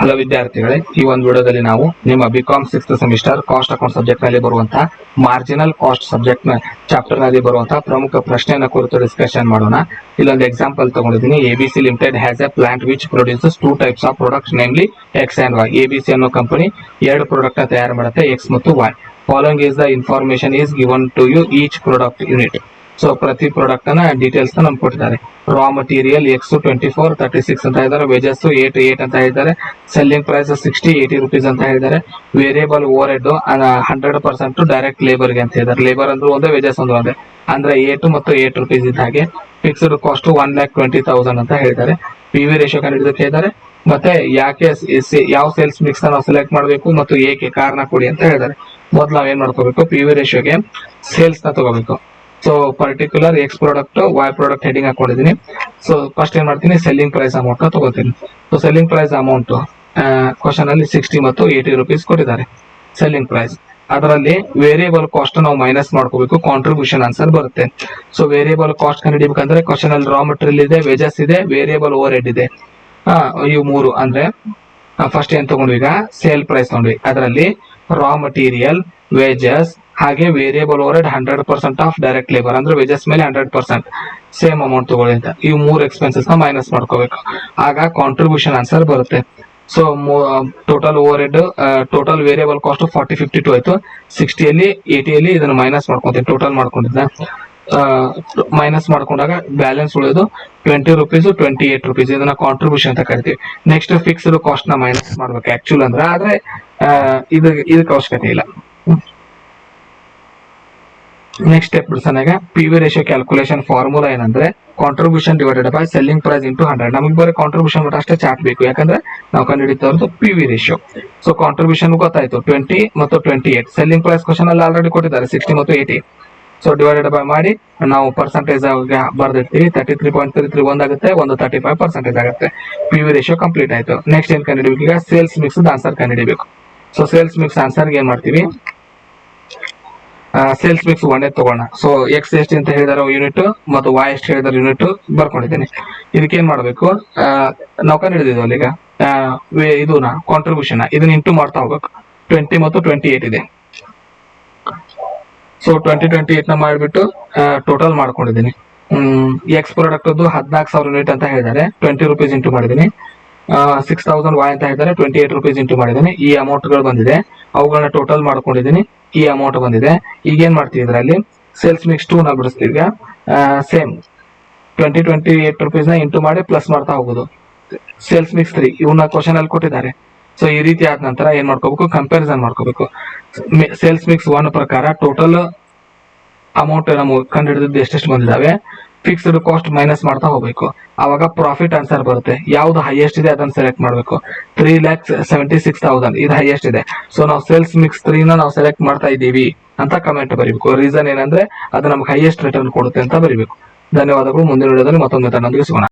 Hello ವಿದ್ಯಾರ್ಥಿಗಳೇ, ಈ ಒಂದು ವಿಡಿಯೋದಲ್ಲಿ ನಾವು ನಿಮ್ಮ BCom 6th semester cost account subject ನಲ್ಲಿ ಬರುವಂತಹ ಮಾರ್ಜಿನಲ್ ಕಾಸ್ಟ್ ಸಬ್ಜೆಕ್ಟ್ ಚಾಪ್ಟರ್ ನಲ್ಲಿ ಬರುವಂತಹ ಪ್ರಮುಖ ಪ್ರಶ್ನೆಯನ್ನ ಕುರಿತು ಡಿಸ್ಕಷನ್ ಮಾಡೋಣ. ಇಲ್ಲೊಂದು ಎಕ್ಸಾಂಪಲ್ ತಗೊಂಡಿದ್ದೀನಿ. ABC limited has a plant which produces 2 types of products, namely X and Y. ABC ಅನ್ನೋ ಕಂಪನಿ 2 ಪ್ರಾಡಕ್ಟ್ ತಯಾರು ಮಾಡುತ್ತೆ, ಎಕ್ಸ್ ಮತ್ತು Y. Following is the information is given to you each product unit. So ಪ್ರತಿ product ನ details ನಮ್ಗೆ ಕೊಟ್ಟಿದ್ದಾರೆ. Raw material X 24 36 ಅಂತ ಹೇಳಿದ್ದಾರೆ, ವೇಜಸ್ 8 ಅಂತ ಹೇಳಿದ್ದಾರೆ, ಸೆಲ್ಲಿಂಗ್ ಪ್ರೈಸ್ 60 80 rupees ಅಂತ ಹೇಳಿದ್ದಾರೆ, variable over head 100% direct labour ಗೆ ಅಂತ ಹೇಳಿದ್ದಾರೆ. ಲೇಬರ್ ಅಂದ್ರೆ ಒಂದೇ, ವೇಜಸ್ ಅಂದ್ರೆ ಒಂದೇ, ಅಂದ್ರೆ 8 ಮತ್ತು 8 rupees ಇದ್ದ ಹಾಗೆ. ಫಿಕ್ಸ್ಡ್ ಕಾಸ್ಟ್ 1,20,000 ಅಂತ ಹೇಳಿದ್ದಾರೆ. ಪಿ ವಿ ರೇಷಿಯೋ ಕಂಡುಹಿಡಿದಕ್ಕೆ ಹೇಳಿದ್ದಾರೆ. ಮತ್ತೆ ಯಾಕೆ ಯಾವ ಸೇಲ್ಸ್ ಮಿಕ್ಸ್ ನಾವು ಸೆಲೆಕ್ಟ್ ಮಾಡಬೇಕು ಮತ್ತು ಏಕೆ ಕಾರಣ ಕೊಡಿ ಅಂತ ಹೇಳಿದ್ದಾರೆ. ಮೊದಲು ನಾವ್ ಏನ್ ಮಾಡ್ಕೋಬೇಕು, ಪಿ ವಿ ರೇಷಿಯೋಗೆ ಸೇಲ್ಸ್ ನ ತಗೋಬೇಕು. So particular X product Y product heading ಹಾಕೊಂಡಿದ್ದೀನಿ. ಸೊ ಫಸ್ಟ್ ಏನ್ ಮಾಡ್ತೀನಿ, ಸೆಲ್ಲಿಂಗ್ ಪ್ರೈಸ್ ಅಮೌಂಟ್ ನ ತಗೋತೀನಿ. So selling price amount question ಅಲ್ಲಿ 60 ಮತ್ತು 80 rupees ಕೊಟ್ಟಿದ್ದಾರೆ ಸೆಲ್ಲಿಂಗ್ ಪ್ರೈಸ್. ಅದರಲ್ಲಿ ವೇರಿಯಬಲ್ ಕಾಸ್ಟ್ ನಾವು ಮೈನಸ್ ಮಾಡ್ಕೋಬೇಕು, ಕಾಂಟ್ರಿಬ್ಯೂಷನ್ ಆನ್ಸರ್ ಬರುತ್ತೆ. ಸೊ ವೇರಿಯಬಲ್ ಕಾಸ್ಟ್ ಕಂಡುಹಿಡಿಬೇಕಂದ್ರೆ ಕ್ವಶನ್ ಅಲ್ಲಿ ರಾ ಮಟೀರಿಯಲ್ ಇದೆ, ವೇಜಸ್ ಇದೆ, ವೇರಿಯಬಲ್ ಓವರ್ ಹೆಡ್ ಇದೆ. ಇವು ಮೂರು ಅಂದ್ರೆ ಫಸ್ಟ್ ಏನ್ ತಗೊಂಡ್ವಿ, ಈಗ ಸೇಲ್ ಪ್ರೈಸ್ ತಗೊಂಡ್ವಿ. ಅದರಲ್ಲಿ ರಾ ಮಟೀರಿಯಲ್, ವೇಜಸ್ ಹಾಗೆ variable over head 100% of direct labour, ಅಂದ್ರೆ ವೇಜಸ್ ಮೇಲೆ 100% ಸೇಮ್ ಅಮೌಂಟ್ ತಗೊಳ್ಳಿ ಅಂತ. ಇವು ಮೂರು ಎಕ್ಸ್ಪೆನ್ಸಸ್ ನ ಮೈನಸ್ ಮಾಡ್ಕೋಬೇಕು, ಆಗ ಕಾಂಟ್ರಿಬ್ಯೂಷನ್ ಆನ್ಸರ್ ಬರುತ್ತೆ. So total overhead, total variable cost 40-52 ಆಯ್ತು. 60ಯಲ್ಲಿ 80ಯಲ್ಲಿ ಇದನ್ನ ಮೈನಸ್ ಮಾಡ್ಕೊಂತೀನಿ, ಟೋಟಲ್ ಮಾಡ್ಕೊಂಡಿದ್ದ ಮೈನಸ್ ಮಾಡ್ಕೊಂಡಾಗ ಬ್ಯಾಲೆನ್ಸ್ ಉಳಿಯೋದು 20 rupees 28 rupees. ಇದನ್ನ ಕಾಂಟ್ರಿಬ್ಯೂಷನ್ ಅಂತ ಕರಿತೀವಿ. ನೆಕ್ಸ್ಟ್ ಫಿಕ್ಸ್ಡ್ ಕಾಸ್ಟ್ ನ ಮೈನಸ್ ಮಾಡ್ಬೇಕು ಆಕ್ಚುಲ್ ಅಂದ್ರೆ, ಆದ್ರೆ ಇದಕ್ಕೆ ಅವಶ್ಯಕತೆ ಇಲ್ಲ. ನೆಕ್ಸ್ಟ್ ಸ್ಟೆಪ್ ಬಿಡ್ಸೋನಾಗ P V ratio calculation formula ಏನಂದ್ರೆ contribution divided by selling price into 100. ನಮಗೆ ಬರೀ ಕಾಂಟ್ರಿಬ್ಯೂಷನ್ ಅಷ್ಟೇ ಚಾರ್ಟ್ ಬೇಕು, ಯಾಕಂದ್ರೆ ನಾವು ಕಂಡುಹಿಡಿತಾ ಇರೋದು P V ratio. So contribution ಗೊತ್ತಾಯ್ತು 20 ಮತ್ತು 28. ಸೆಲ್ಲಿಂಗ್ ಪ್ರೈಸ್ ಕ್ವಶನ್ ಅಲ್ಲಿ ಆಲ್ರೆಡಿ ಕೊಟ್ಟಿದ್ದಾರೆ 60 ಮತ್ತು 80. ಸೊ ಡಿವೈಡೆಡ್ ಬೈ ಮಾಡಿ ನಾವು ಪರ್ಸೆಂಟೇಜ್ ಬರ್ದಿರ್ತೀವಿ. 33.33 ಒಂದಾಗುತ್ತೆ, ಒಂದು 35% ಆಗುತ್ತೆ. ಪಿ ವಿ ರೇಷಿಯೋ ಕಂಪ್ಲೀಟ್ ಆಯ್ತು. ನೆಕ್ಸ್ಟ್ ಏನ್ ಕಂಡುಹಿಡಿಬೇಕು, ಈಗ ಸೇಲ್ಸ್ ಮಿಕ್ಸ್ ಆನ್ಸರ್ ಕಂಡುಹಿಡಿಬೇಕು. ಸೊ ಸೇಲ್ಸ್ ಮಿಕ್ಸ್ ಆನ್ಸರ್ ಏನ್ ಮಾಡ್ತೀವಿ, ಸೇಲ್ಸ್ ಮಿಕ್ಸ್ ಒಂದೇ ತಗೋಣ. ಸೊ ಎಕ್ಸ್ ಎಷ್ಟು ಅಂತ ಹೇಳಿದಾರೆ ಯೂನಿಟ್ ಮತ್ತು ವೈ ಎಷ್ಟು ಹೇಳಿದಾರೆ ಯೂನಿಟ್ ಬರ್ಕೊಂಡಿದ್ದೀನಿ. ಇದಕ್ಕೆ ಏನ್ ಮಾಡ್ಬೇಕು, ನಾವು ಕಂಡುಹಿಡಿದಿದ್ವಲ್ಲ ಈಗ ಇದನ್ನ ಕಾಂಟ್ರಿಬ್ಯೂಷನ್, ಇದನ್ನ ಇಂಟು ಮಾಡ್ತಾ ಹೋಗ್ಬೇಕು. 20 ಮತ್ತು 28 ಇದೆ. ಸೊ 20-28 ನ ಮಾಡಿಬಿಟ್ಟು ಟೋಟಲ್ ಮಾಡ್ಕೊಂಡಿದ್ದೀನಿ. ಎಕ್ಸ್ ಪ್ರಾಡಕ್ಟ್ 14,000 ಯೂನಿಟ್ ಅಂತ ಹೇಳಿದ್ದಾರೆ, 20 rupees ಇಂಟು ಮಾಡಿದ್ದೀನಿ. 6,000 ವೈ ಅಂತ ಹೇಳಿದ್ದಾರೆ, 28 rupees ಇಂಟು ಮಾಡಿದ್ದೀನಿ. ಈ ಅಮೌಂಟ್ ಗಳು ಬಂದಿದೆ, ಅವುಗಳನ್ನ ಟೋಟಲ್ ಮಾಡ್ಕೊಂಡಿದ್ದೀನಿ. ಈ ಅಮೌಂಟ್ ಬಂದಿದೆ. ಈಗ ಏನ್ ಮಾಡ್ತೀವಿ, ಇದರಲ್ಲಿ ಸೇಲ್ಸ್ ಮಿಕ್ಸ್ 2 ನ ಬಿಡಿಸ್ತೀವಿ. ಈಗ ಸೇಮ್ 28 rupees ನ ಇಂಟು ಮಾಡಿ ಪ್ಲಸ್ ಮಾಡ್ತಾ ಹೋಗುದು. ಸೇಲ್ಸ್ ಮಿಕ್ಸ್ 3 ಇವನ್ನ ಕ್ವಶನ್ ಅಲ್ಲಿ ಕೊಟ್ಟಿದ್ದಾರೆ. ಸೊ ಈ ರೀತಿ ಆದ ನಂತರ ಏನ್ ಮಾಡ್ಕೋಬೇಕು, ಕಂಪ್ಯಾರಿಸನ್ ಮಾಡ್ಕೋಬೇಕು. ಸೇಲ್ಸ್ ಮಿಕ್ಸ್ 1 ಪ್ರಕಾರ ಟೋಟಲ್ ಅಮೌಂಟ್ ನಮಗೆ ಕಂಡು ಹಿಡಿದಿದ್ದು ಎಷ್ಟೆಷ್ಟು ಬಂದಿದ್ದಾವೆ, ಫಿಕ್ಸ್ಡ್ ಕಾಸ್ಟ್ ಮೈನಸ್ ಮಾಡ್ತಾ ಹೋಗ್ಬೇಕು. ಅವಾಗ ಪ್ರಾಫಿಟ್ ಆನ್ಸರ್ ಬರುತ್ತೆ. ಯಾವ್ದು ಹೈಯೆಸ್ಟ್ ಇದೆ ಅದನ್ನ ಸೆಲೆಕ್ಟ್ ಮಾಡಬೇಕು. 3,76,000 ಇದು ಹೈಯೆಸ್ಟ್ ಇದೆ. ಸೊ ನಾವು ಸೇಲ್ಸ್ ಮಿಕ್ಸ್ 3 ನ ನಾವು ಸೆಲೆಕ್ಟ್ ಮಾಡ್ತಾ ಇದ್ದೀವಿ ಅಂತ ಕಮೆಂಟ್ ಬರೀಬೇಕು. ರೀಸನ್ ಏನಂದ್ರೆ ಅದು ನಮ್ಗೆ ಹೈಯೆಸ್ಟ್ ರಿಟರ್ನ್ ಕೊಡುತ್ತೆ ಅಂತ ಬರೀಬೇಕು. ಧನ್ಯವಾದಗಳು. ಮುಂದಿನ ವಿಡಿಯೋದಲ್ಲಿ ಮತ್ತೊಂದು ಮೆಥಡ್ ನೊಂದಿಗೆ ಸಿಗೋಣ.